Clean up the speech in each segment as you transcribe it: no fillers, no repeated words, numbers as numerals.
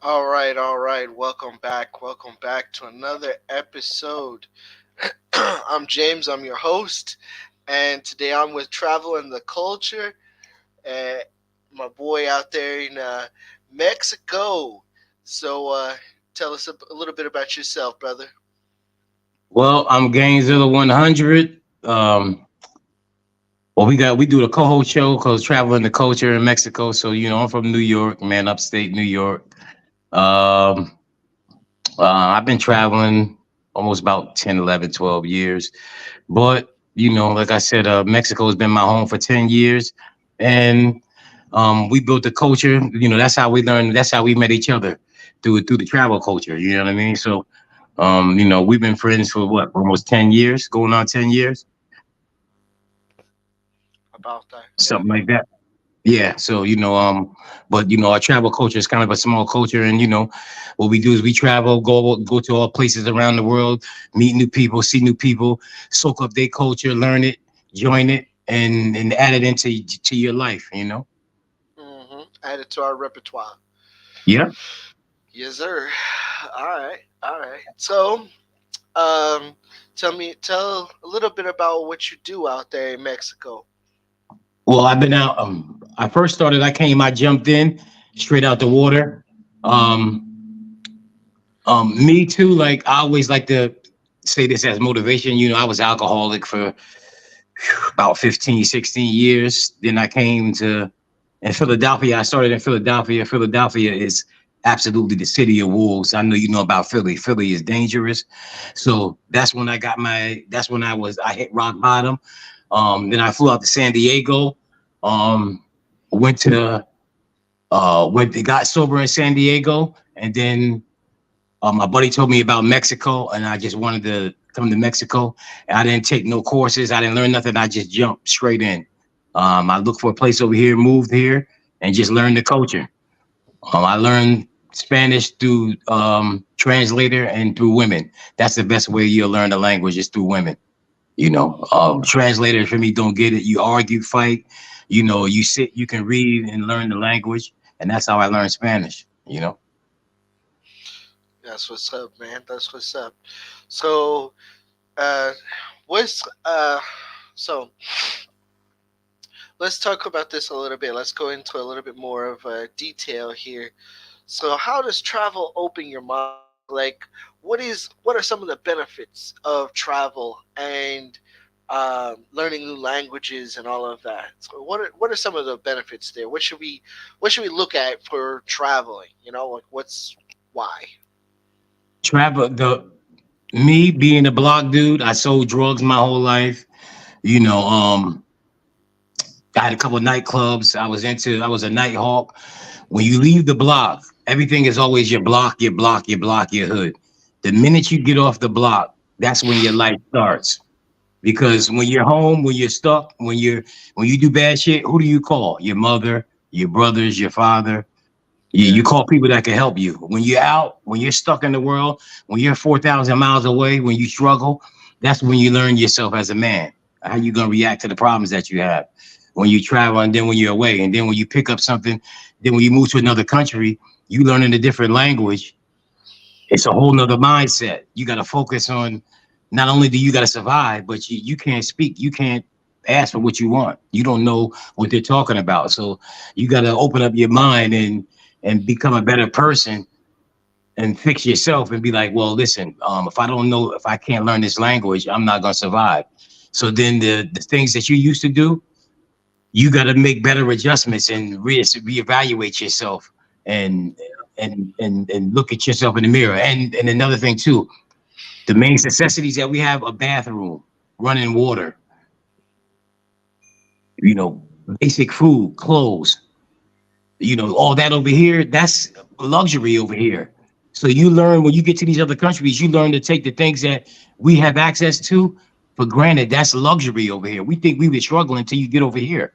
All right. Welcome back to another episode. I'm James. I'm your host, and today I'm with Travel and the Culture. Uh, my boy out there in Mexico. So, tell us a little bit about yourself, brother. Well, I'm Gainesville 100. We do the co-host show called Traveling the Culture in Mexico. So I'm from New York, man, upstate New York. Um, I've been traveling almost about 10, 11, 12 years. But like I said, Mexico has been my home for 10 years, and we built the culture. That's how we learned. That's how we met each other through the travel culture. You know what I mean? So, we've been friends for what, almost 10 years, going on 10 years. About that, yeah. Something like that. Yeah. So, but our travel culture is kind of a small culture, and what we do is we travel, go to all places around the world, meet new people, see new people, soak up their culture, learn it, join it, and add it into to your life. Add it to our repertoire. Yeah. Yes, sir. All right. Um, tell a little bit about what you do out there in Mexico. Well, I've been out. I first started. I jumped in straight out the water. Um, Me too. Like I always like to say this as motivation. I was alcoholic for about 15, 16 years. Then I came to in Philadelphia. I started in Philadelphia. Philadelphia is absolutely the city of wolves. I know you know about Philly. Philly is dangerous. So that's when I hit rock bottom. Then I flew out to San Diego. Um, went to got sober in San Diego, and then my buddy told me about Mexico, and I just wanted to come to Mexico. And I didn't take no courses. I didn't learn nothing. I just jumped straight in. I looked for a place over here, moved here, and just learned the culture. I learned Spanish through translator and through women. That's the best way you'll learn the language is through women. Translators for me don't get it. You argue, fight. You sit, you can read and learn the language, and that's how I learned Spanish. That's what's up, man. That's what's up. So, uh, what's so let's talk about this a little bit. Let's go into a little bit more of detail here. So, how does travel open your mind? Like, what are some of the benefits of travel and learning new languages and all of that? So, what are some of the benefits there? What should we look at for traveling? Like what's why? Travel the Me being a block dude, I sold drugs my whole life. You know, I had a couple of nightclubs. I was a night hawk. When you leave the block, everything is always your block, your block, your block, your hood. The minute you get off the block, that's when your life starts. Because when you're home, when you're stuck, when you do bad shit, who do you call? Your mother, your brothers, your father. You Yeah. call people that can help you. When you're out, when you're stuck in the world, when you're 4,000 miles away, when you struggle, that's when you learn yourself as a man. How you gonna react to the problems that you have when you travel, and then when you're away, and then when you pick up something, then when you move to another country, you learning a different language. It's a whole nother mindset. You got to focus on. Not only do you got to survive, but you can't speak. You can't ask for what you want. You don't know what they're talking about. So you got to open up your mind and become a better person and fix yourself and be like, well, listen, if I can't learn this language, I'm not gonna survive. So then the things that you used to do, you got to make better adjustments and reevaluate yourself and and look at yourself in the mirror. And another thing too, the main necessities that we have: a bathroom, running water, you know, basic food, clothes, all that over here, that's luxury over here. So you learn when you get to these other countries, you learn to take the things that we have access to for granted. That's luxury over here. We think we were struggling until you get over here.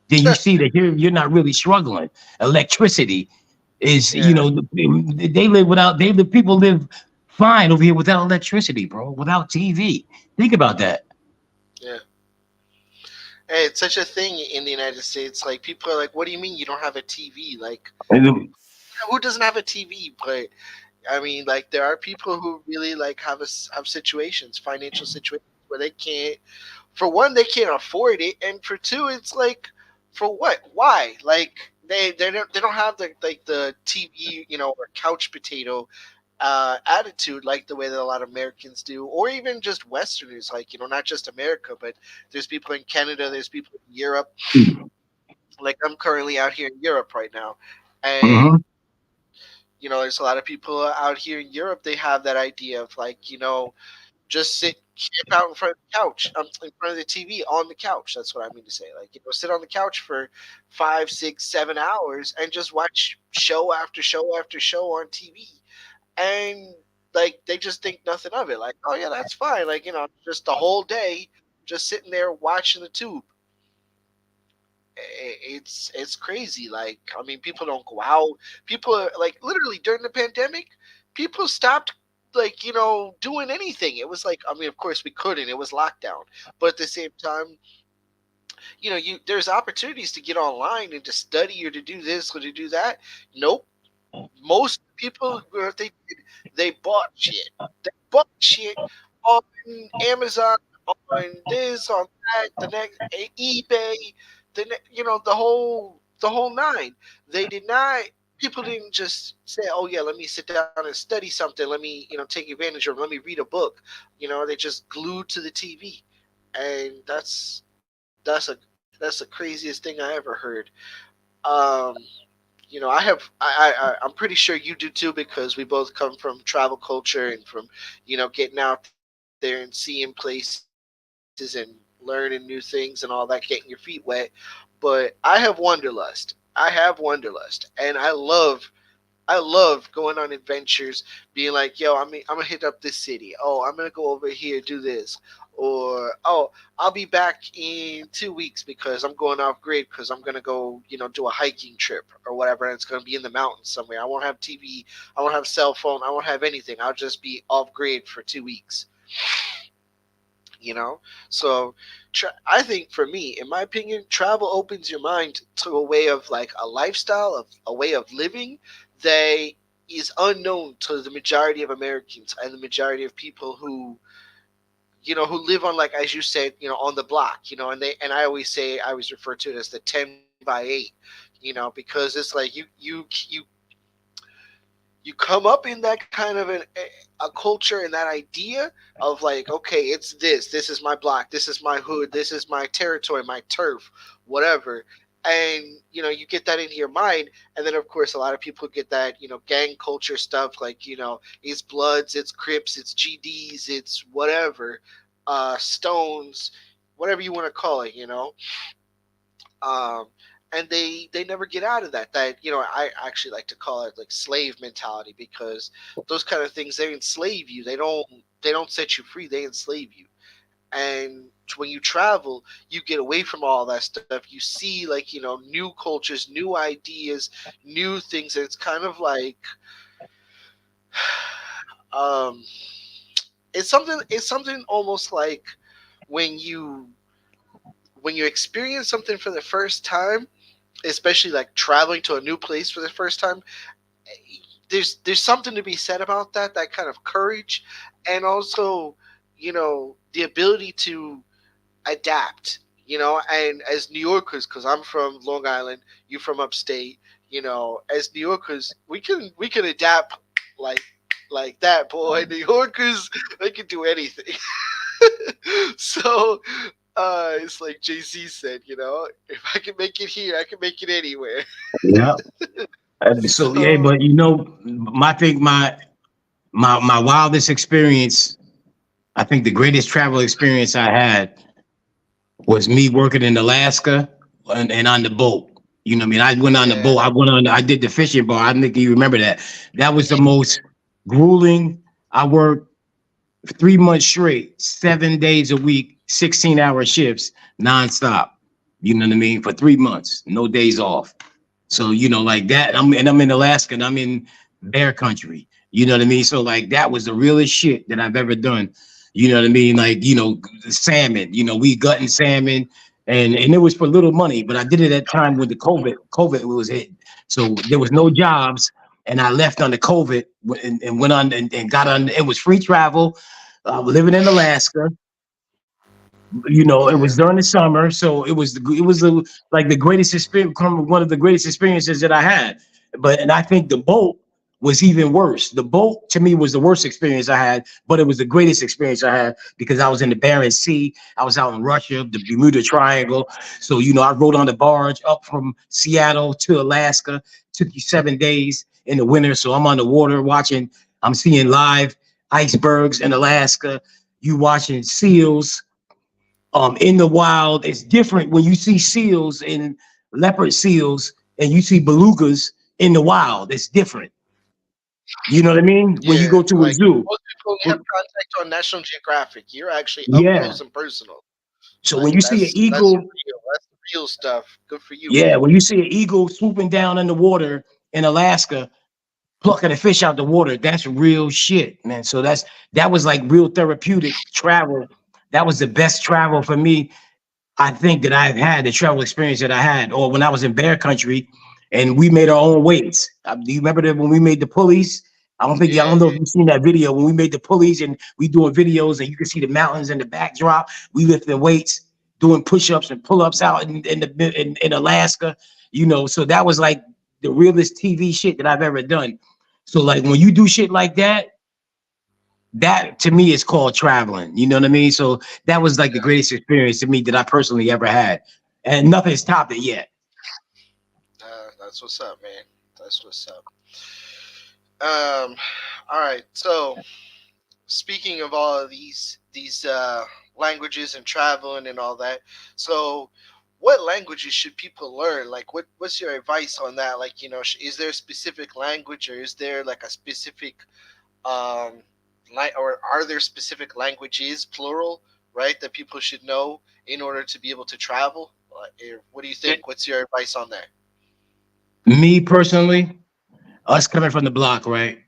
Then you see that you're not really struggling. Electricity is, Yeah. people live fine over here without electricity, bro, without TV. Think about that. Yeah. Hey, it's such a thing in the United States. Like people are like, "What do you mean you don't have a TV?" Like, who doesn't have a TV? But I mean, like there are people who really like have situations, financial situations where they can't. For one, they can't afford it, and for two, it's like, for what? Why? Like they don't have the like the TV, or couch potato attitude like the way that a lot of Americans do, or even just Westerners. Like not just America, but there's people in Canada, there's people in Europe. Like I'm currently out here in Europe right now, and Mhm. there's a lot of people out here in Europe. They have that idea of like, just camp out in front of the couch, in front of the TV on the couch. That's what I mean to say. Like, sit on the couch for 5, 6, 7 hours and just watch show after show after show on TV. And like, they just think nothing of it. Like, oh yeah, that's fine. Like, just the whole day, just sitting there watching the tube. It's crazy. Like, I mean, people don't go out. People are like, literally during the pandemic, people stopped like doing anything. It was like, I mean, of course we couldn't. It was lockdown, but at the same time, you there's opportunities to get online and to study or to do this or to do that. Nope. Most people, what they did, they bought shit. They bought shit on Amazon, on this, on that, the next eBay, the whole nine. They did not. People didn't just say, "Oh yeah, let me sit down and study something. Let me, take advantage, or let me read a book." They just glued to the TV, and that's the craziest thing I ever heard. Um, I'm pretty sure you do too, because we both come from travel culture and from getting out there and seeing places and learning new things and all that, getting your feet wet. But I have wanderlust, and I love going on adventures, being like, yo, I'm gonna hit up this city. Oh, I'm gonna go over here, do this, or oh, I'll be back in 2 weeks because I'm going off grid because I'm gonna go, do a hiking trip or whatever. And it's gonna be in the mountains somewhere. I won't have TV. I won't have cell phone. I won't have anything. I'll just be off grid for 2 weeks. You know, so I think for me, in my opinion, travel opens your mind to a way of like a lifestyle, of a way of living that is unknown to the majority of Americans and the majority of people who live on, like as you said, on the block, and I always refer to it as the 10 by 8, because it's like you come up in that kind of a culture and that idea of like, okay, it's this is my block, this is my hood, this is my territory, my turf, whatever. And you get that into your mind, and then of course a lot of people get that gang culture stuff, like it's Bloods, it's Crips, it's GDs, it's whatever, Stones, whatever you want to call it, um, and they never get out of that. I actually like to call it like slave mentality, because those kind of things, they enslave you. They don't set you free, they enslave you. And when you travel, you get away from all that stuff. You see, like, new cultures, new ideas, new things. And it's kind of like, um it's something almost like when you experience something for the first time, especially like traveling to a new place for the first time. There's something to be said about that kind of courage, and also the ability to adapt. And as New Yorkers, because I'm from Long Island, you from upstate, as New Yorkers, we can adapt like that, boy. New Yorkers, they can do anything. So it's like JC said, if I can make it here, I can make it anywhere. Yeah. So yeah, So but my thing, my wildest experience, I think the greatest travel experience I had was me working in Alaska and on the boat. You know what I mean? I went on the yeah, boat. I did the fishing bar. I think you remember that. That was the most grueling. I worked 3 months straight, 7 days a week, 16-hour shifts, nonstop. You know what I mean? For 3 months, no days off. So, like that. I'm in Alaska and I'm in bear country. You know what I mean? So like that was the realest shit that I've ever done. You know what I mean? Like, salmon, we gutting salmon, and it was for little money, but I did it at time when the COVID was hit. So there was no jobs. and I left under COVID and went on and got on. It was free travel. Living in Alaska. It Yeah. was during the summer, so like the greatest experience, one of the greatest experiences that I had. And I think the boat was even worse. The boat to me was the worst experience I had, but it was the greatest experience I had because I was in the Barents Sea. I was out in Russia, the Bermuda Triangle. So I rode on the barge up from Seattle to Alaska. Took you 7 days in the winter, so I'm on the water watching. I'm seeing live icebergs in Alaska. You watching seals in the wild. It's different when you see seals and leopard seals and you see belugas in the wild. It's different. You know what I mean? When you Yeah, go to a like zoo. most people only have contact on National Geographic. You're actually up Yeah. close and personal. So when Like you see an that's eagle, real. That's the real stuff. Good for you, yeah, man. when you see an eagle swooping down in the water in Alaska, plucking a fish out the water, that's real shit, man. So that was like real therapeutic travel. That was the best travel for me I think that I've had, the travel experience that I had, or when I was in bear country and we made our own weights. Do you remember that when we made the pulleys? I Yeah, don't know if yeah, you've seen that video when we made the pulleys and we doing videos and you can see the mountains in the backdrop. We lifting weights, doing push-ups and pull-ups out in Alaska, So that was like the realest TV shit that I've ever done. So like when you do shit like that to me is called traveling. You know what I mean? So that was like the yeah. greatest experience to me that I personally ever had. And nothing's topped it yet. That's what's up, man. That's what's up. Um, all right. So speaking of all of these languages and traveling and all that, so what languages should people learn? Like, what's your advice on that? Like, is there a specific language, or is there like a specific um, or are there specific languages, plural, right, that people should know in order to be able to travel? What do you think? What's your advice on that? Me personally, us coming from the block, right?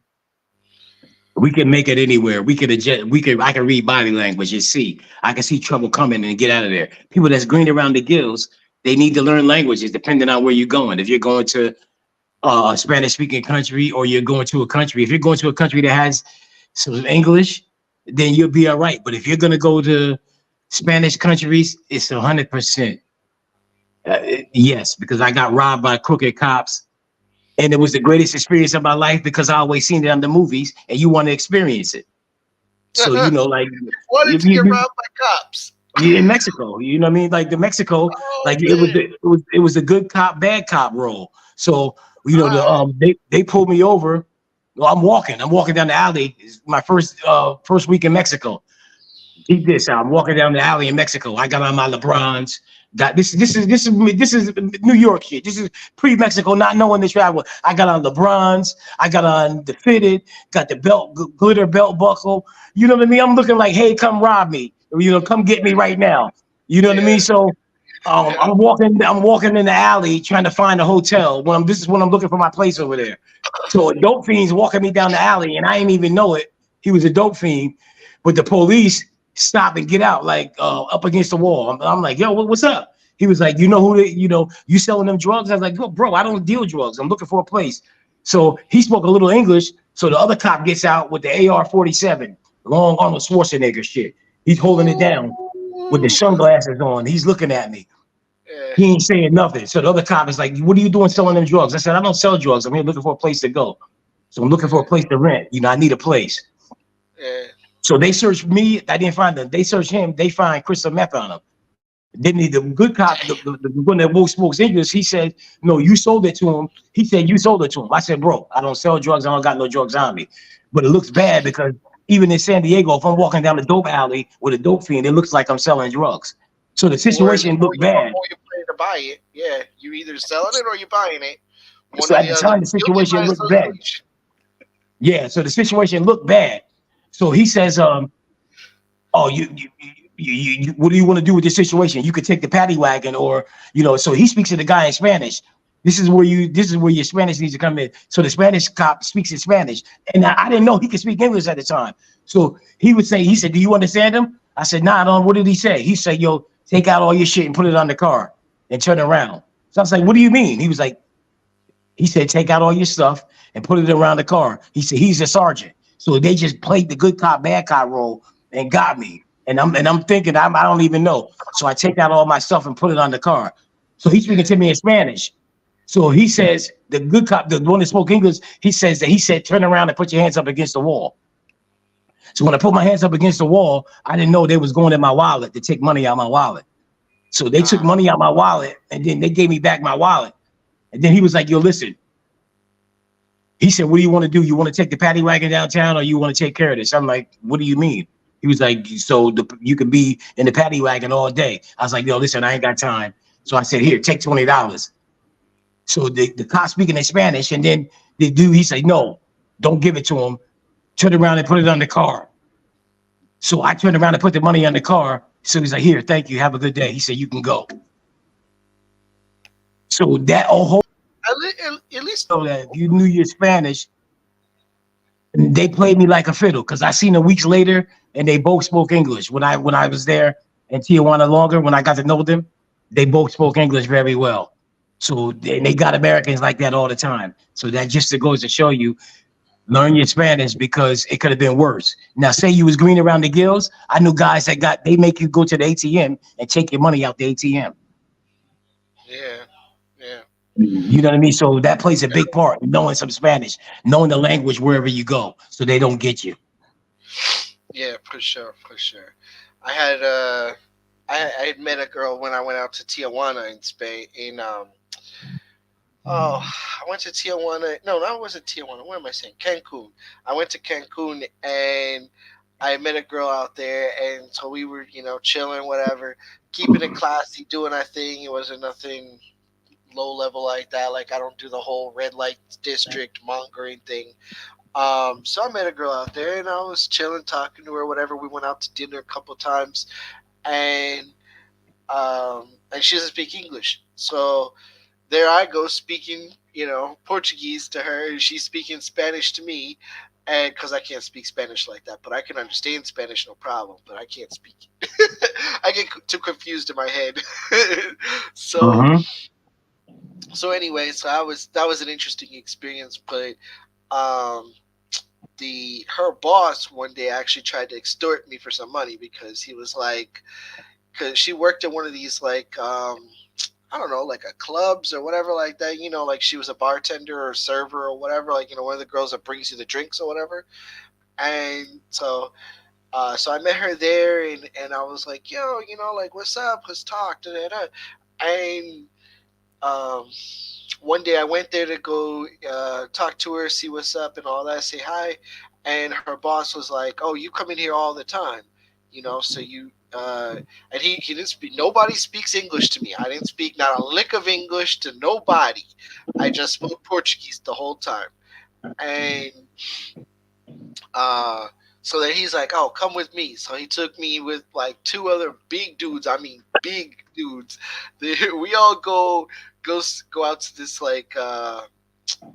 We can make it anywhere. We could adjust. I can read body language and see. I can see trouble coming and get out of there. People that's green around the gills, they need to learn languages depending on where you're going. If you're going to a Spanish speaking country or you're going to a country, if you're going to a country that has some English, then you'll be all right. But if you're going to go to Spanish countries, it's 100%. Yes, because I got robbed by crooked cops. And it was the greatest experience of my life because I always seen it on the movies and you want to experience it. So, like Why did if you get you, robbed by cops? you in Mexico, you know what I mean? Like the Mexico, Oh like man! it was a good cop, bad cop role. So, Alright. they pulled me over. Well, I'm walking down the alley. It's my first week in Mexico. Keep this out. I'm walking down the alley in Mexico. I got on my LeBrons. Got this is New York shit. This is pre-Mexico, not knowing the travel. I got on LeBrons. I got on the fitted. Got the glitter belt buckle. You know what I mean? I'm looking like, hey, come rob me. Come get me right now. You know what I Yeah, mean? So yeah, I'm walking in the alley trying to find a hotel. This is when I'm looking for my place over there. So a dope fiend's walking me down the alley, and I didn't even know it. He was a dope fiend, but the police stop and get out like up against the wall. I'm like, yo, what's up? He was like, you selling them drugs? I was like, yo, bro, I don't deal drugs. I'm looking for a place. So he spoke a little English. So the other cop gets out with the AR-47, long Arnold Schwarzenegger shit. He's holding it down with the sunglasses on. He's looking at me. yeah, He ain't saying nothing. So the other cop is like, what are you doing selling them drugs? I said, I don't sell drugs. I'm here looking for a place to go. So I'm looking for a place to rent. I need a place. yeah. So they searched me. I didn't find them. They searched him. They find crystal meth on him. Then the good cop, the one that spoke English, he said, no, you sold it to him. He said, you sold it to him. I said, bro, I don't sell drugs. I don't got no drugs on me. But it looks bad because even in San Diego, if I'm walking down the dope alley with a dope fiend, it looks like I'm selling drugs. So the situation looked bad. Or you're planning to buy it. Yeah, you either selling it or you're buying it. One So or at the the other. time, the Guilty situation by looked bad. association. Yeah, so the situation looked bad. So he says, oh, you what do you want to do with this situation? You could take the paddy wagon or, so he speaks to the guy in Spanish. This is where your Spanish needs to come in. So the Spanish cop speaks in Spanish. And I didn't know he could speak English at the time. So he said, do you understand him? I said, nah, I don't. What did he say? He said, yo, take out all your shit and put it on the car and turn around. So I was like, what do you mean? He He said, take out all your stuff and put it around the car. He said, he's a sergeant. So they just played the good cop, bad cop role and got me. And I'm thinking, I don't even know. So I take out all my stuff and put it on the car. So he's speaking to me in Spanish. So he says, the good cop, the one that spoke English, he said, turn around and put your hands up against the wall. So when I put my hands up against the wall, I didn't know they was going in my wallet to take money out of my wallet. So they took money out of my wallet and then they gave me back my wallet. And then he was like, yo, listen. He said, what do you want to do? You want to take the paddy wagon downtown or you want to take care of this? I'm like, what do you mean? He was like, so you can be in the paddy wagon all day. I was like, yo, listen, I ain't got time. So I said, here, take $20. So the cop speaking in Spanish, and then the dude, he said, no, don't give it to him. Turn around and put it on the car. So I turned around and put the money on the car. So he's like, here, thank you. Have a good day. He said, you can go. So that whole At least so that if you knew your Spanish, they played me like a fiddle because I seen them weeks later and they both spoke English. When I was there in Tijuana longer, when I got to know them, they both spoke English very well. So they got Americans like that all the time. So that just goes to show you, learn your Spanish because it could have been worse. Now, say you was green around the gills. I knew guys that they make you go to the ATM and take your money out the ATM. yeah, yeah. You know what I mean? So that plays a big part, knowing some Spanish, knowing the language wherever you go, so they don't get you. Yeah, for sure, for sure. I had I had met a girl when I went out to Tijuana in Spain. I went to Tijuana. No, that wasn't Tijuana. What am I saying? Cancun. I went to Cancun and I met a girl out there, and so we were, chilling, whatever, keeping it classy, doing our thing. It wasn't nothing low level like that. Like I don't do the whole red light district mongering thing. So I met a girl out there, and I was chilling, talking to her, whatever. We went out to dinner a couple times, and and she doesn't speak English. So there I go speaking, Portuguese to her, and she's speaking Spanish to me, and because I can't speak Spanish like that, but I can understand Spanish no problem, but I can't speak it. I get too confused in my head. So Mhm. so anyway, so that was an interesting experience, but um the her boss one day actually tried to extort me for some money because he was like, because she worked at one of these like I don't know, like a clubs or whatever like that, like she was a bartender or server or whatever, like one of the girls that brings you the drinks or whatever. And so I met her there, and I was like, yo, like, what's up, let's talk, da, da, da. And um one day I went there to go talk to her, see what's up and all that, say hi. And her boss was like, oh, you come in here all the time, so you and he didn't speak, nobody speaks English to me. I didn't speak not a lick of English to nobody. I just spoke Portuguese the whole time. And uh so then he's like, oh, come with me. So he took me with like two other big dudes. I mean, big dudes. We all go out to this like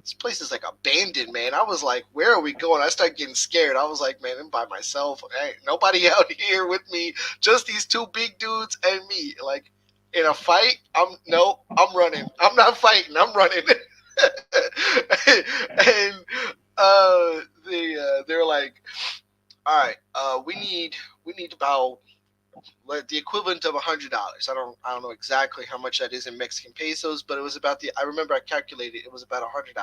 this place is like abandoned, man. I was like, where are we going? I started getting scared. I was like, man, I'm by myself. Ain't nobody out here with me. Just these two big dudes and me. Like in a fight, I'm running. I'm not fighting. I'm running. And they were like, all right, we need about like the equivalent of $100. I don't know exactly how much that is in Mexican pesos, but it was about I remember I calculated it was about $100,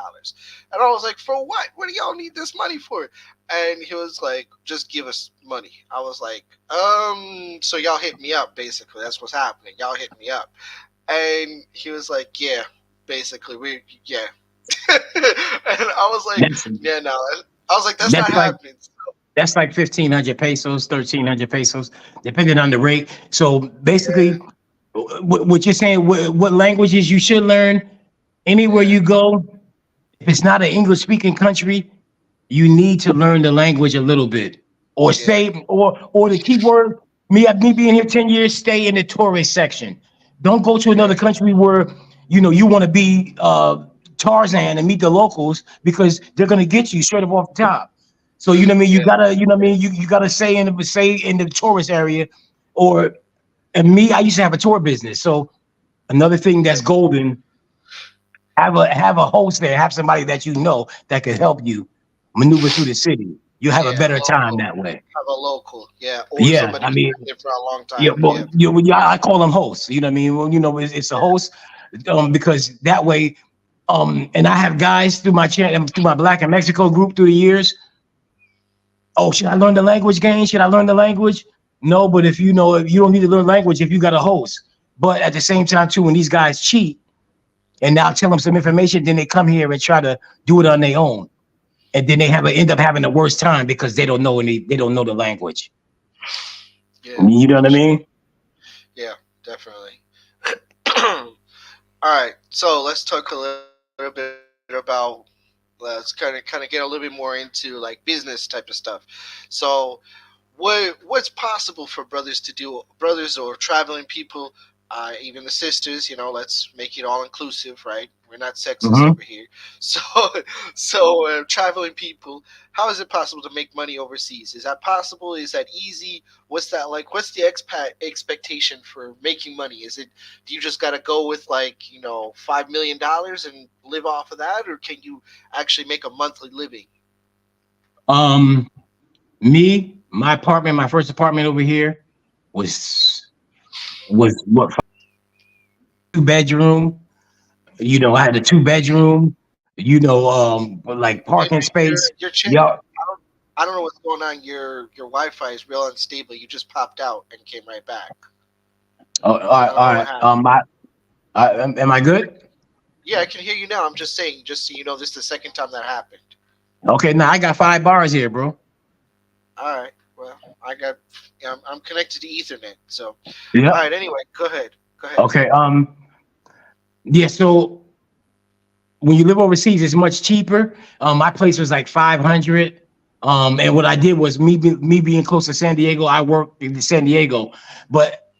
and I was like, for what? What do y'all need this money for? And he was like, just give us money. I was like, so y'all hit me up, basically. That's what's happening. Y'all hit me up, and he was like, yeah, basically yeah. And I was like, That's yeah, no. I was like, that's not that's like happening. that's like 1,500 pesos, 1,300 pesos, depending on the rate. So basically, Yeah, what you're saying, what languages you should learn anywhere yeah, you go. If it's not an English speaking country, you need to learn the language a little bit, or yeah, say, or the key word. Me being here 10 years, stay in the tourist section. Don't go to yeah, another country where you want to be Tarzan and meet the locals because they're gonna get you straight up off the top. So you know what I mean. You yeah. gotta you gotta say in the tourist area, or and me. I used to have a tour business, so another thing that's golden Have a host there, have somebody that you know that can help you maneuver through the city. You'll have a Yeah, better time local. that way. Have a local. Yeah, or Yeah, somebody I who's mean, been there for a long yeah, time. well, Yeah. yeah, I call them hosts. You know what I mean? Well, it's a host, because that way, and I have guys through my channel, through my Black and Mexico group through the years. Oh, should I learn the language game? Should I learn the language? No, but if you don't need to learn language if you got a host. But at the same time, too, when these guys cheat and now tell them some information, then they come here and try to do it on their own, and then end up having the worst time because they don't know the language. Yeah, You know what for I sure. mean? Yeah, definitely. All right, so let's talk a little bit about. Let's kind of get a little bit more into like business type of stuff. So, what's possible for brothers to do? Brothers or traveling people, even the sisters. Let's make it all inclusive, right? We're not sexist Hmm. over here. So, so traveling people, how is it possible to make money overseas? Is that possible? Is that easy? What's that like? What's the expat expectation for making money? Do you just got to go with like $5 million and live off of that, or can you actually make a monthly living? Um, my first apartment over here was what, 2 bedroom. I had a 2 bedroom. Like And parking your space. your chin, Yeah. I don't know what's going on. Your Wi-Fi is real unstable. You just popped out and came right back. All I right. don't All know what right. happened. Am I good? Yeah, I can hear you now. I'm just saying, just so you know, this is the second time that happened. Okay. Now I got 5 bars here, bro. All right. Well, I'm connected to Ethernet. So, all Yeah. right. Anyway, go ahead. Go ahead. Okay. Yeah. So when you live overseas, it's much cheaper. My place was like 500. And what I did was me being close to San Diego, I worked in San Diego. But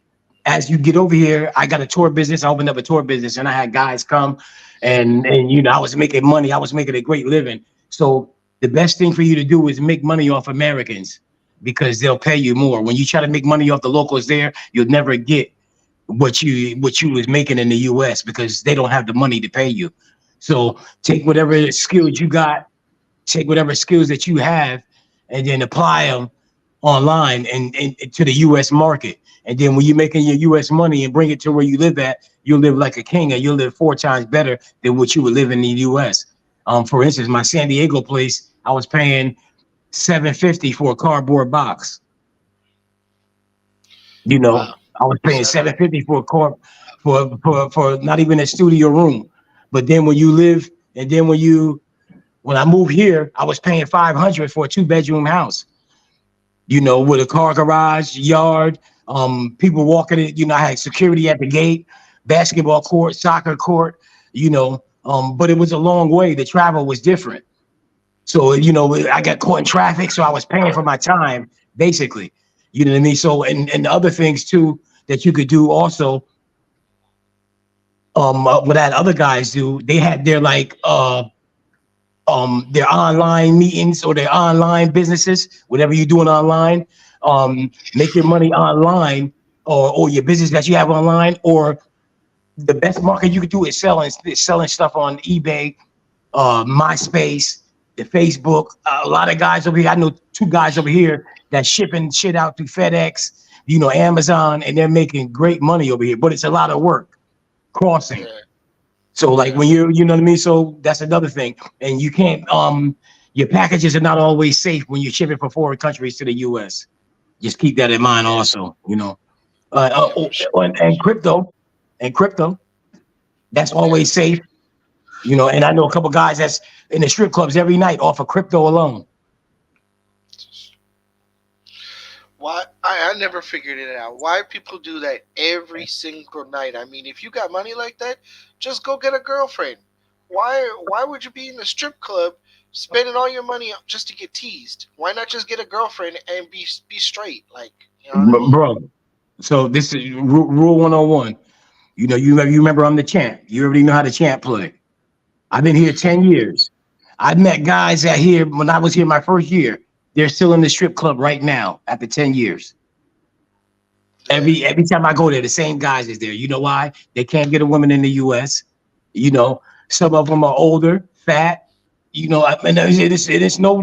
as you get over here, I got a tour business. I opened up a tour business, and I had guys come, and I was making money. I was making a great living. So the best thing for you to do is make money off Americans because they'll pay you more. When you try to make money off the locals there, you'll never get what you was making in the US because they don't have the money to pay you. So take whatever skills you got, take whatever skills that you have, and then apply them online and to the US market. And then when you're making your US money and bring it to where you live at, you'll live like a king, and you'll live 4 times better than what you would live in the US. For instance, my San Diego place, I was paying 750 for a cardboard box. You know, Wow. I was paying Seven. 750 for a car for not even a studio room. But then when you live, and then when I moved here, I was paying 500 for a 2 bedroom house. With a car garage, yard, people walking it. I had security at the gate, basketball court, soccer court. But it was a long way. The travel was different. So, I got caught in traffic, so I was paying for my time, basically. You know what I mean? So, and the other things too that you could do also, what that other guys do, they had their online meetings or their online businesses, whatever you're doing online, make your money online, or your business that you have online, or the best market you could do is selling stuff on eBay, MySpace, the Facebook. A lot of guys over here. I know 2 guys over here that shipping shit out through FedEx, Amazon, and they're making great money over here. But it's a lot of work crossing. Yeah. So like Yeah. when you know what I mean. So that's another thing, and you can't. Your packages are not always safe when you're shipping from foreign countries to the U.S. Just keep that in mind, Yeah. also. Yeah. For sure. And crypto, that's Yeah. always safe. And I know a couple guys that's in the strip clubs every night off of crypto alone. Why I never figured it out. Why people do that every single night? I mean, if you got money like that, just go get a girlfriend. Why would you be in a strip club spending all your money just to get teased? Why not just get a girlfriend and be straight? Like, you know what I mean? Bro. So this is rule 101. You remember I'm the champ. You already know how the champ play. I've been here 10 years. I've met guys that here when I was here my first year. They're still in the strip club right now after 10 years. Yeah. Every time I go there, the same guys is there. You know why? They can't get a woman in the US. You know, Some of them are older, fat. You know, I mean, it's no.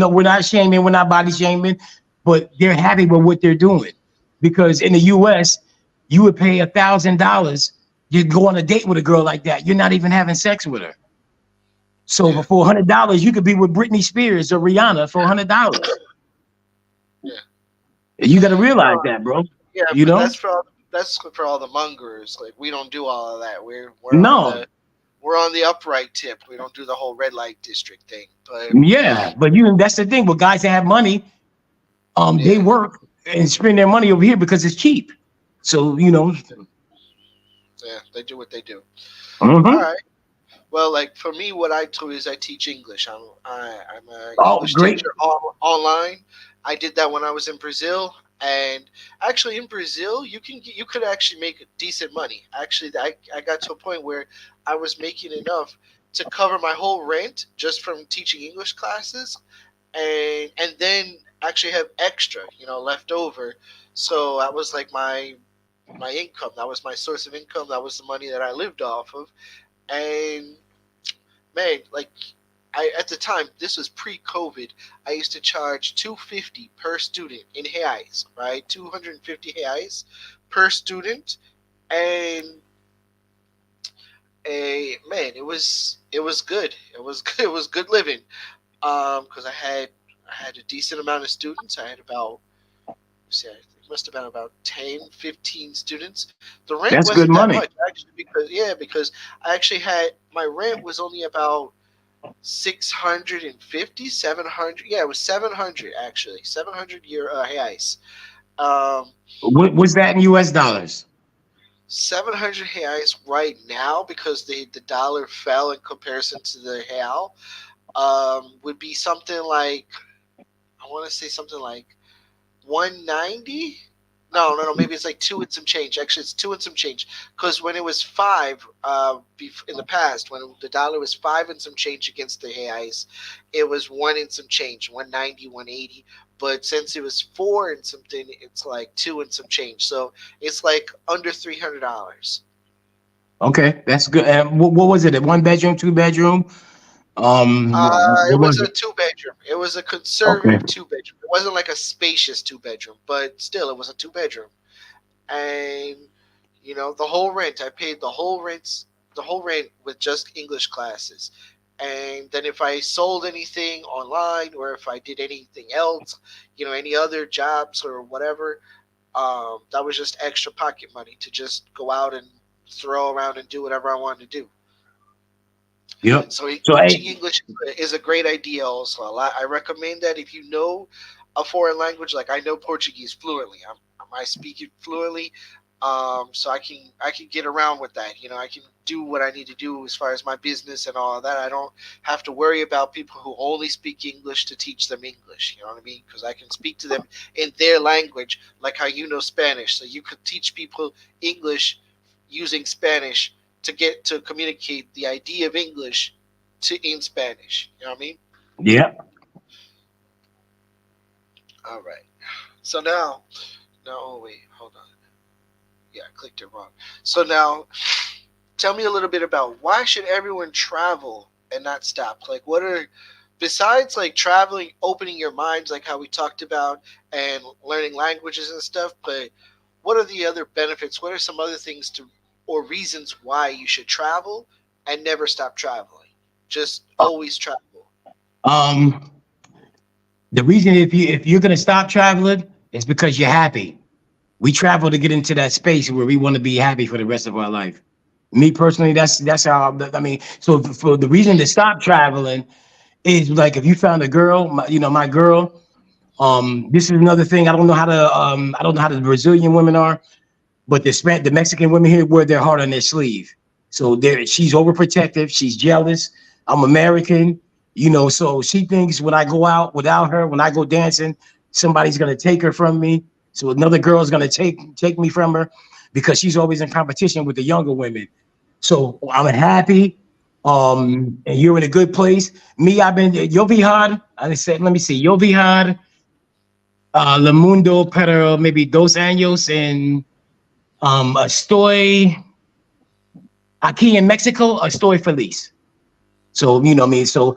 We're not shaming. We're not body shaming, but they're happy with what they're doing because in the U.S. you would pay $1,000 to go on a date with a girl like that. You're not even having sex with her. So Yeah, for $100, you could be with Britney Spears or Rihanna for $100. yeah. You got to realize No, that, bro. yeah, You but know? that's for all the mongers. Like we don't do all of that. No. We're on the upright tip. We don't do the whole red light district thing. But Yeah, but that's the thing. But guys that have money, they yeah, work and spend their money over here because it's cheap. So yeah, they do what they do. All mhm. right. Well, like for me, what I do is I teach English. I'm an Oh, English great. teacher online. I did that when I was in Brazil, and actually in Brazil, you could actually make decent money. Actually, I got to a point where I was making enough to cover my whole rent just from teaching English classes, and then actually have extra, left over. So that was like my income. That was my source of income. That was the money that I lived off of, and man, like I at the time, this was pre-COVID. I used to charge 250 per student in reais, right? 250 reais per student, and a man, it was good. It was good. It was good living. Because I had a decent amount of students. I had about see, I think it must have been about 10, 15 students. The rent That's good wasn't that money. much actually because I actually had my rent was only about 650, 700. Yeah, it was 700 actually. 700 year reais. Um What was that in US dollars? 700 reais right now because the dollar fell in comparison to the real would be something like I want to say something like 190. No, maybe it's like two and some change. Actually, it's two and some change because when it was five, in the past, when the dollar was five and some change against the reais, it was one and some change, 190, 180. But since it was four and something, it's like two and some change. So it's like under $300. Okay, that's good. And what was it? A one bedroom, two bedroom? It What was was a it? two bedroom. It was a Okay. conservative two bedroom. It wasn't like a spacious two bedroom, but still, it was a two bedroom. And the whole rent, I paid the whole rent with just English classes. And then if I sold anything online or if I did anything else, any other jobs or whatever, that was just extra pocket money to just go out and throw around and do whatever I wanted to do. Yep. So So teaching hey, English is a great idea. Also, I recommend that if you know a foreign language, like I know Portuguese fluently. I speak it fluently, so I can get around with that. I can do what I need to do as far as my business and all of that. I don't have to worry about people who only speak English to teach them English. You know what I mean? Because I can speak to them in their language, like how you know Spanish. So you could teach people English using Spanish to get to communicate the idea of English to in Spanish. You know what I mean? yeah. All right. So now, oh wait, hold on. Yeah, I clicked it wrong. So now, tell me a little bit about why should everyone travel and not stop? Like, what are besides like traveling, opening your minds, like how we talked about, and learning languages and stuff. But what are the other benefits? What are some other things to or reasons why you should travel and never stop traveling? Just always travel. Um, the reason if you're gonna stop traveling is because you're happy. We travel to get into that space where we want to be happy for the rest of our life. Me personally, that's how I mean. So for the reason to stop traveling is like if you found a girl, my girl. This is another thing. I don't know how the Brazilian women are, but the Mexican women here wear their heart on their sleeve. So she's overprotective. She's jealous. I'm American, so she thinks when I go out without her, when I go dancing, somebody's gonna take her from me. So another girl is gonna take me from her because she's always in competition with the younger women. So I'm happy. And you're in a good place. Me, I've been yo viajado. I said, let me see, yo viajado, el mundo para maybe 2 años and estoy Aquí in Mexico, estoy feliz. So, you know what I mean? So,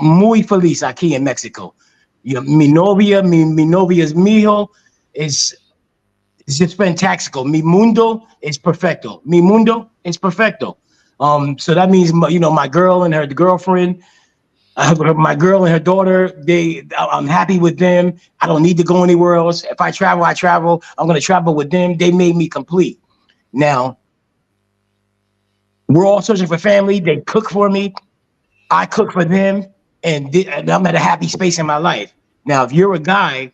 muy feliz aquí in Mexico. You know, mi novia's mijo is it's just fantastical. Mi mundo is perfecto. Mi mundo is perfecto. So that means, my girl and her girlfriend, my girl and her daughter, I'm happy with them. I don't need to go anywhere else. If I travel, I travel. I'm going to travel with them. They made me complete. Now, we're all searching for family. They cook for me. I cook for them. And I'm at a happy space in my life. Now, if you're a guy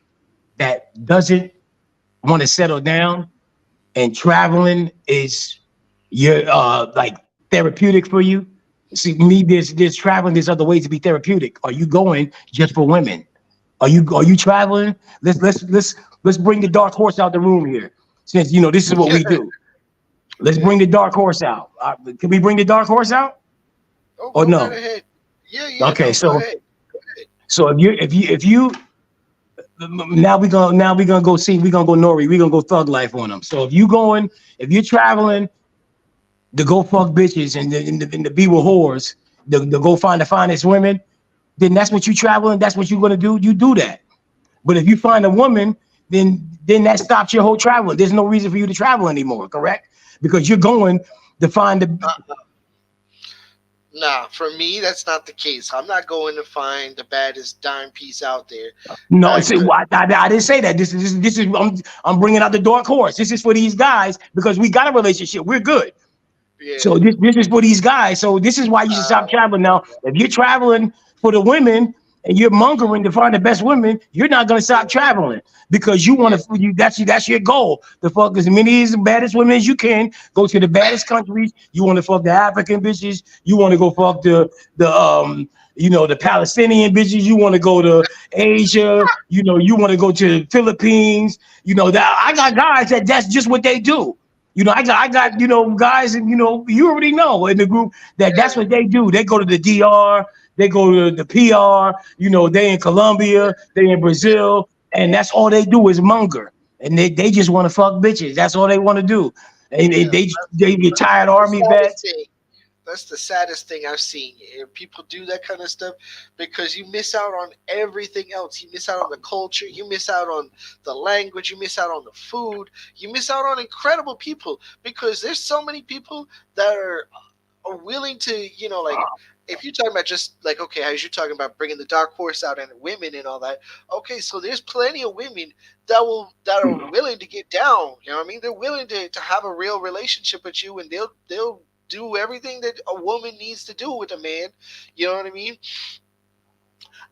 that doesn't want to settle down and traveling is your like therapeutic for you. See, me, there's traveling, there's other ways to be therapeutic. Are you going just for women? Are you traveling? Let's bring the dark horse out the room here. Since this is what we do. Let's Yeah. bring the dark horse out. Can we bring the dark horse out Oh, or go right no? ahead. Yeah, yeah. Okay, No, go so ahead. Go ahead. so if you now we gonna go see, we're gonna go Nori, we're gonna go thug life on them. So if you're traveling to go fuck bitches and to be with whores, to go find the finest women, then that's what you traveling, that's what you're gonna do. You do that. But if you find a woman, then that stops your whole travel. There's no reason for you to travel anymore, correct? Because you're going to find the Uh, nah, for me, that's not the case. I'm not going to find the baddest dime piece out there. no. I See, could. I didn't say that. This is I'm bringing out the dark horse. This is for these guys because we got a relationship. We're good. Yeah. So this is for these guys. So this is why you should stop traveling. Now, if you're traveling for the women and you're mongering to find the best women, you're not gonna stop traveling because you want Yeah. to. That's your goal. To fuck as many as the baddest women as you can. Go to the baddest countries. You want to fuck the African bitches. You want to go fuck the Palestinian bitches. You want to go to Asia. You want to go to the Philippines. That I got guys that's just what they do. I got guys, and you already know in the group that's Yeah. what they do. They go to the DR, they go to the PR, they in Colombia, they in Brazil, and that's all they do is monger. And they just want to fuck bitches. That's all they want to do. And they, Yeah. they they retired The army saddest vets. thing. That's the saddest thing I've seen. People do that kind of stuff because you miss out on everything else. You miss out on the culture. You miss out on the language. You miss out on the food. You miss out on incredible people because there's so many people that are willing to, like, if you're talking about just like, okay, as you're talking about bringing the dark horse out and women and all that, okay, so there's plenty of women that are willing to get down. You know what I mean? They're willing to have a real relationship with you, and they'll do everything that a woman needs to do with a man. You know what I mean?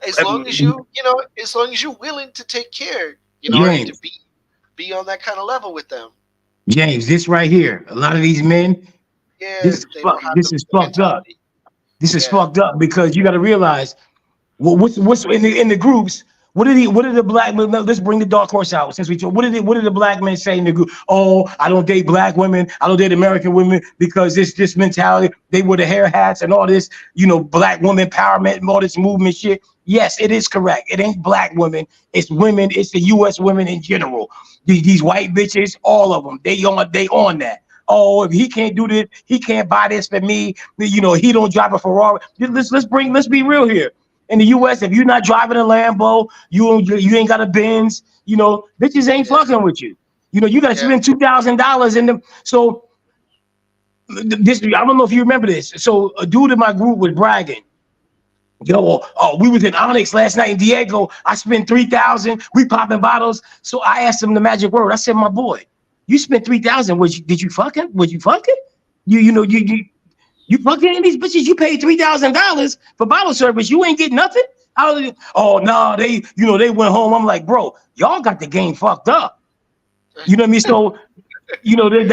As long as you're willing to take care, and to James, be on that kind of level with them. James, this right here. A lot of these men, Yeah, they don't have this is the fucked up. mentality. This is Yeah. fucked up because you got to realize what's in the groups. What did the black men? Let's bring the dark horse out. Since we talk, what did the black men say in the group? Oh, I don't date black women. I don't date American women because this mentality. They wear the hair hats and all this, black woman empowerment and all this movement shit. Yes, it is correct. It ain't black women. It's women. It's the U.S. women in general. These white bitches, all of them. They on that. Oh, if he can't do this, he can't buy this for me. He don't drive a Ferrari. Let's be real here. In the U.S., if you're not driving a Lambo, you ain't got a Benz. Bitches ain't Yeah. fucking with you. You got to Yeah. spend $2,000 in them. So this, I don't know if you remember this. So a dude in my group was bragging. We was in Onyx last night in Diego. I spent 3,000. We popping bottles. So I asked him the magic word. I said, my boy, you spent 3,000. Did you fucking? Was you fucking? You fucking these bitches. You paid $3,000 for bottle service. You ain't getting nothing. Oh no, they went home. I'm like, bro, y'all got the game fucked up. You know what I mean? So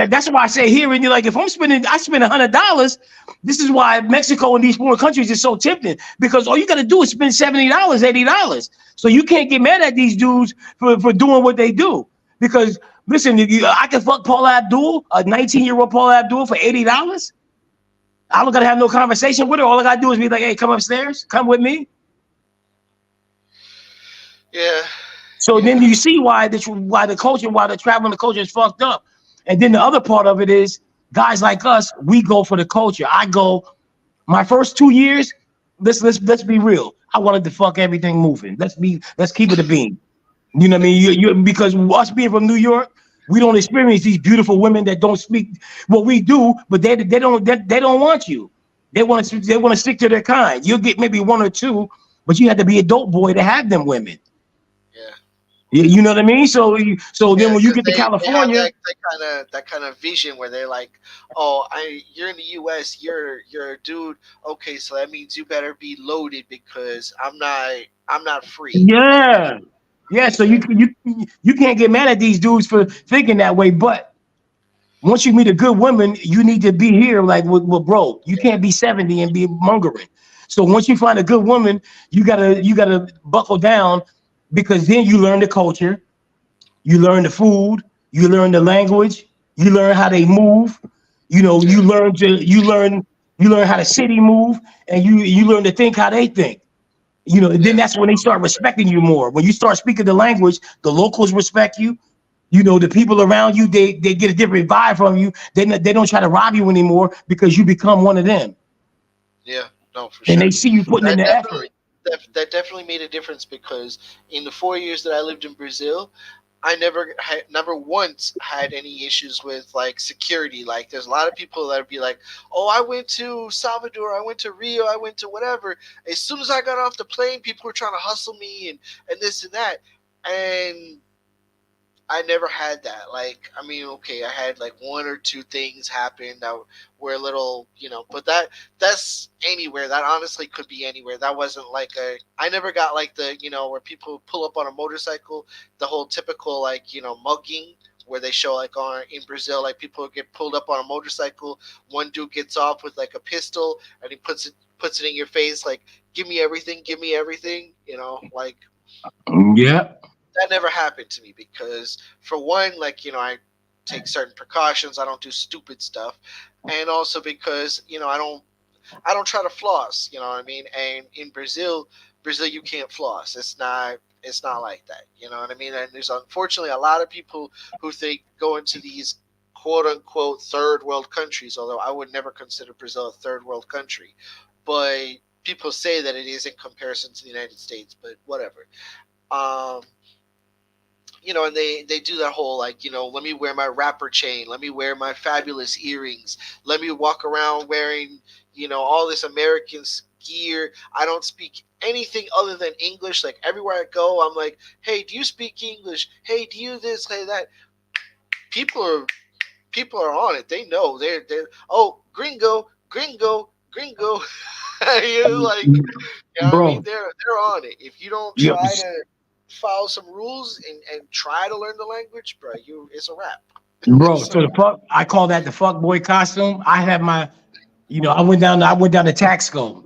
that's why I say here, and you're like, if I spend $100. This is why Mexico and these foreign countries is so tempting because all you got to do is spend $70, $80. So you can't get mad at these dudes for doing what they do because listen, I can fuck Paula Abdul, a 19-year-old Paula Abdul for $80. I don't gotta have no conversation with her. All I gotta do is be like, "Hey, come upstairs, come with me." Yeah. So then Yeah. you see why the traveling the culture is fucked up. And then the other part of it is Guys like us, we go for the culture. I go my first 2 years. Let's be real. I wanted to fuck everything moving. Let's keep it a beam. You know what I mean? Because us being from New York, we don't experience these beautiful women that don't speak what we do, but they don't want you. They want to stick to their kind. You'll get maybe one or two, but you have to be a dope boy to have them women. Yeah. You know what I mean? So then Yeah, when you because get to they have California, that kind of vision where they're like, oh, you're in the U.S., you're a dude, okay, so that means you better be loaded because I'm not free. Like, yeah, yeah. So yeah, you can't get mad at these dudes for thinking that way, but once you meet a good woman, you need to be here like with bro. You can't be 70 and be mongering. So once you find a good woman, you gotta buckle down because then you learn the culture, you learn the food, you learn the language, you learn how they move. You know, yeah, you learn how the city move, and you learn to think how they think. You know, and then yeah, that's when they start respecting you more. When you start speaking the language, the locals respect you. You know, the people around you, they get a different vibe from you. They don't try to rob you anymore because you become one of them, yeah. No, for and they sure. see you putting in That the definitely effort. that definitely made a difference because in the 4 years that I lived in Brazil, I never once had any issues with like security. Like there's a lot of people that would be like, "Oh, I went to Salvador, I went to Rio, I went to whatever." As soon as I got off the plane, people were trying to hustle me and this and that. And I never had that. Like, I mean, okay, I had like one or two things happen that were a little, but that's anywhere. That honestly could be anywhere. That wasn't like I never got like where people pull up on a motorcycle, the whole typical like, mugging where they show like on in Brazil, like people get pulled up on a motorcycle. One dude gets off with like a pistol and he puts it in your face, like, give me everything, like Yeah, that never happened to me because for one, like I take certain precautions, I don't do stupid stuff, and also because I don't try to floss, you know what I mean. And in Brazil you can't floss. It's not like that, you know what I mean. And there's unfortunately a lot of people who think going to these quote unquote third world countries, although I would never consider Brazil a third world country, but people say that it is in comparison to the United States, but whatever. um and they do that whole like, let me wear my rapper chain, let me wear my fabulous earrings, let me walk around wearing, all this American gear. I don't speak anything other than English. Like everywhere I go, I'm like, hey, do you speak English? Hey, do you this? Hey, that. People are people are on it. They know they're oh, gringo, gringo, gringo. you like what I mean? bro. They're on it. If you don't Yep. try to follow some rules and try to learn the language, bro, it's a wrap. Bro, So so the fuck, I call that the fuck boy costume. I have my, I went down to Taxco,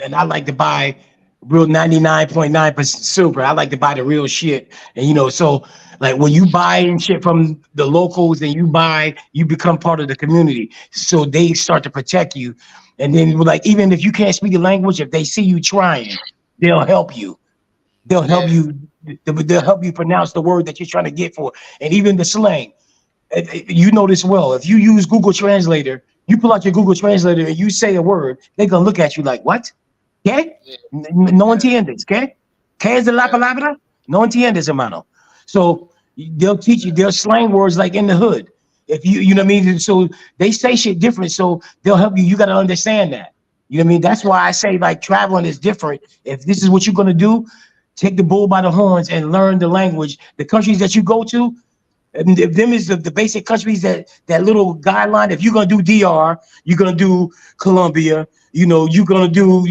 and I like to buy real 99.9% silver. I like to buy the real shit. And so like when you buy and shit from the locals and you become part of the community. So they start to protect you. And then like even if you can't speak the language, if they see you trying, they'll help you. They'll help yeah, you. They'll help you pronounce the word that you're trying to get for, and even the slang. You know this well. If you use Google Translator, you pull out your Google Translator and you say a word, they're gonna look at you like, "What? ¿Qué? yeah, No yeah, entiendes? ¿Qué? ¿Qué es de la yeah, palabra? No entiendes, hermano." So they'll teach you their slang words like in the hood. If you know what I mean. So they say shit different. So they'll help you. You got to understand that. You know what I mean. That's yeah, why I say like traveling is different. If this is what you're gonna do, take the bull by the horns and learn the language. The countries that you go to, and if them is the basic countries that little guideline. If you're gonna do DR, you're gonna do Colombia. You're gonna do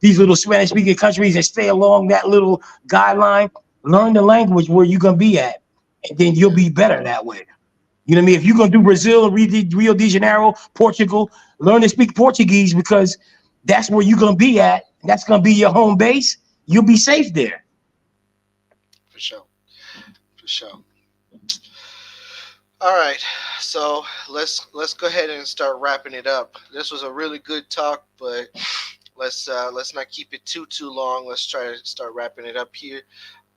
these little Spanish speaking countries and stay along that little guideline. Learn the language where you're gonna be at, and then you'll yeah, be better that way. You know what I mean? If you're gonna do Brazil, Rio de Janeiro, Portugal, learn to speak Portuguese because that's where you're gonna be at. That's gonna be your home base. You'll be safe there. for sure, for sure. All right, so let's go ahead and start wrapping it up. This was a really good talk, but let's not keep it too long. Let's try to start wrapping it up here.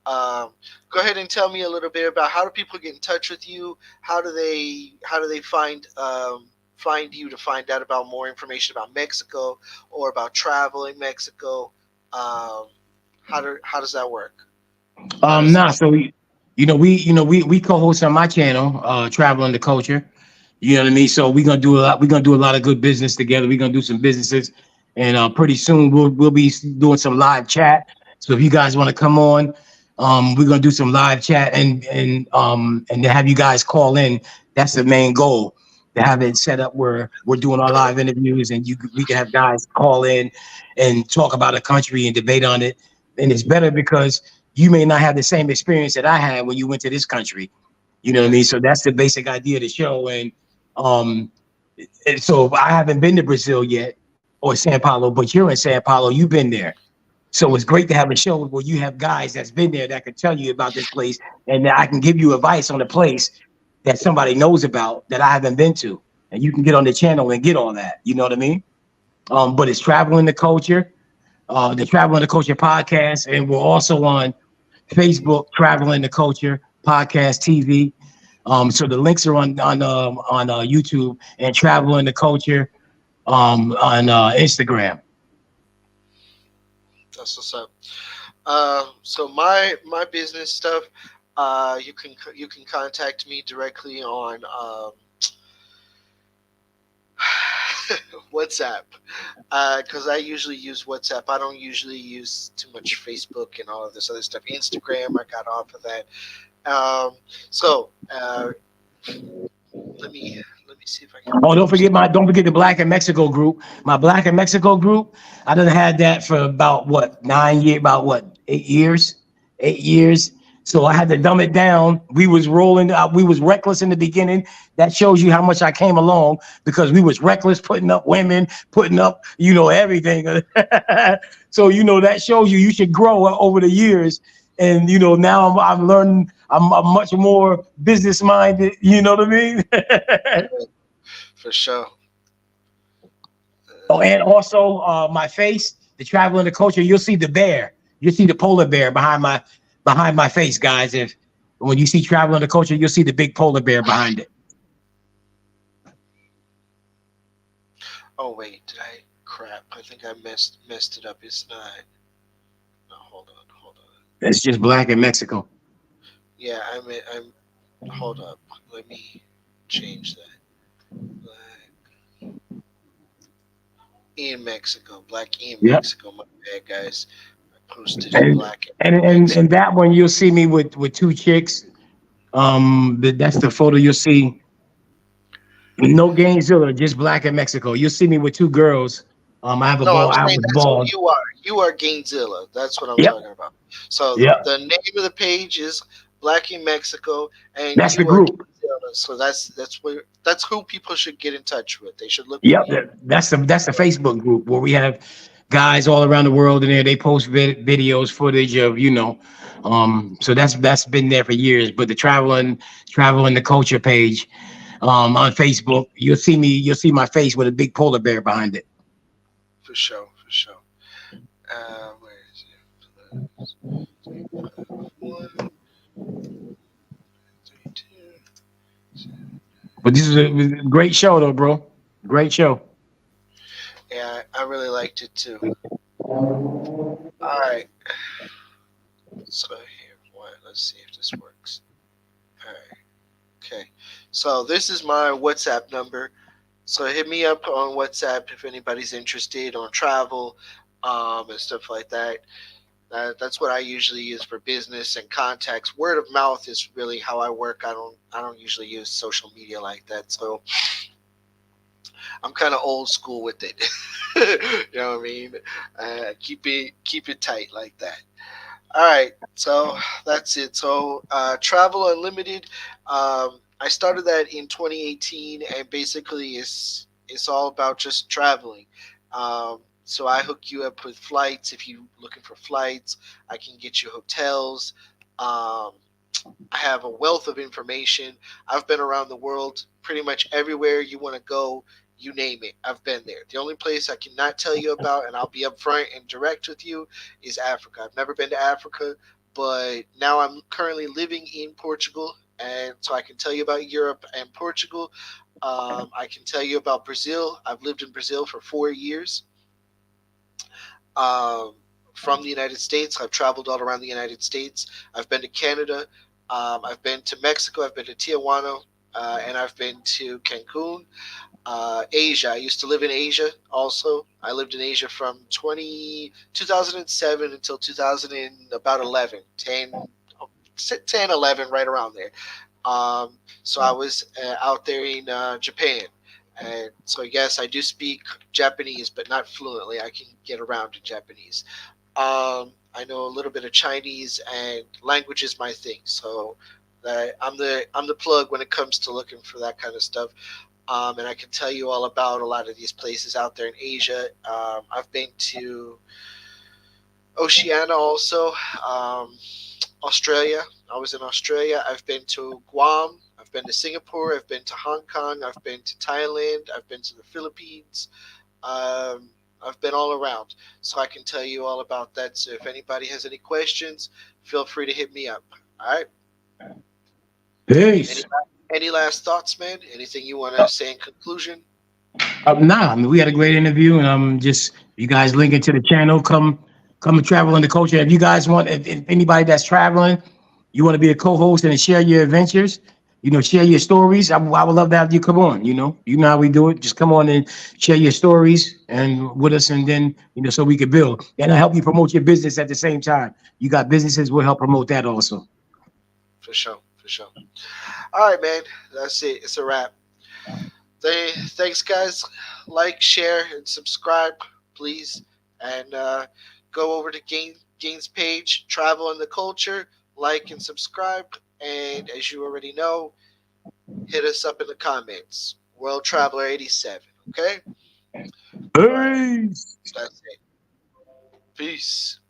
Go ahead and tell me a little bit about how do people get in touch with you? How do they find find you to find out about more information about Mexico or about travel in Mexico? Um, how does that work? How does Nah, so we co-host on my channel, Traveling the Culture. You know what I mean? So we're gonna do a lot of good business together. We're gonna do some businesses, and pretty soon we'll be doing some live chat. So if you guys want to come on, we're gonna do some live chat and to have you guys call in. That's the main goal. To have it set up where we're doing our live interviews and we can have guys call in and talk about a country and debate on it. And it's better because you may not have the same experience that I had when you went to this country. You know what I mean? Yes. So that's the basic idea of the show. Um, and so I haven't been to Brazil yet or Sao Paulo, but you're in Sao Paulo. You've been there. So it's great to have a show where you have guys that's been there that can tell you about this place and that I can give you advice on a place that somebody knows about that I haven't been to. And you can get on the channel and get all that. You know what I mean? But it's Traveling the Culture, the Traveling the Culture podcast. And we're also on Facebook, Traveling the Culture Podcast TV. So the links are on YouTube and Traveling the Culture on Instagram. That's what's up. So my business stuff, you can contact me directly on WhatsApp, because I usually use WhatsApp. I don't usually use too much Facebook and all of this other stuff. Instagram, I got off of that. Um, so let me see if I can Oh, post. don't forget the Black in Mexico group. My Black in Mexico group. I done had that for about what 9 years, about what 8 years, 8 years. So I had to dumb it down. We was rolling. We was reckless in the beginning. That shows you how much I came along because we was reckless, putting up women, putting up everything. So that shows you should grow over the years. And now I'm learning. I'm much more business minded. You know what I mean? For sure. Oh, and also my face, the Traveling the Culture. You'll see the bear. You'll see the polar bear behind my face, guys. If when you see Traveling the Culture, you'll see the big polar bear behind it. Oh wait, did I? Crap! I think I messed it up. It's not. No, hold on. It's just Black in Mexico. Yeah, I'm. Hold up. Let me change that. Black in Mexico. Black in Yep. Mexico. My bad, guys. I posted it. And Black and in and, Mexico. and that one you'll see me with two chicks. That's the photo you'll see. No Gainesville, just Black in Mexico. You'll see me with two girls. I have a No, I'm ball. I saying was that's who bald. you are. You are Gainzilla. That's what I'm Yep. talking about. So Yep. the name of the page is Black in Mexico, and That's the you are group. Gainzilla. So that's who people should get in touch with. They should look for Yep, you. that's the Facebook group where we have guys all around the world in there. They post videos, footage of so that's been there for years. But the traveling the culture page on Facebook, you'll see my face with a big polar bear behind it. For sure, for sure. Where is it? 1, 3, 2. But this is a great show, though, bro. Great show. Yeah, I really liked it too. All right, so here, what? Let's see if this works. All right, okay. So this is my WhatsApp number. So hit me up on WhatsApp if anybody's interested on travel, and stuff like that. That's what I usually use for business and contacts. Word of mouth is really how I work. I don't usually use social media like that. So I'm kind of old school with it. You know what I mean? Keep it tight like that. All right, so that's it. So Travel Unlimited, I started that in 2018, and basically it's all about just traveling. So I hook you up with flights if you're looking for flights. I can get you hotels. Um, I have a wealth of information. I've been around the world, pretty much everywhere you want to go, you name it. I've been there. The only place I cannot tell you about, and I'll be upfront and direct with you, is Africa. I've never been to Africa, but now I'm currently living in Portugal, and so I can tell you about Europe and Portugal. I can tell you about Brazil. I've lived in Brazil for 4 years. Um, from the United States, I've traveled all around the United States. I've been to Canada. I've been to Mexico. I've been to Tijuana. And I've been to Cancun. Asia. I used to live in Asia also. I lived in Asia from 2007 until 2000 and about 11, 10, 11, right around there. So I was out there in Japan. And so, yes, I do speak Japanese, but not fluently. I can get around in Japanese. I know a little bit of Chinese, and language is my thing. So I'm the plug when it comes to looking for that kind of stuff. And I can tell you all about a lot of these places out there in Asia. I've been to Oceania also, um, Australia. I was in Australia. I've been to Guam. I've been to Singapore. I've been to Hong Kong. I've been to Thailand. I've been to the Philippines. Um, I've been all around, so I can tell you all about that. So if anybody has any questions, feel free to hit me up. All right. Any Peace. any last thoughts, man? Anything you want to say in conclusion? Nah, I mean, we had a great interview, and just you guys link it to the channel. Come and travel in the culture. If you guys want, if anybody that's traveling, you want to be a co-host and share your adventures, share your stories. I would love to have you come on. You know how we do it. Just come on and share your stories and with us, and then so we can build and I help you promote your business at the same time. You got businesses, we'll help promote that also. For sure, for sure. All right, man. That's it. It's a wrap. Thanks, guys. Like, share, and subscribe, please. And go over to Gaines page, Travel and the Culture. Like and subscribe. And as you already know, hit us up in the comments. World Traveler 87. Okay? All right. Peace. That's it. Peace.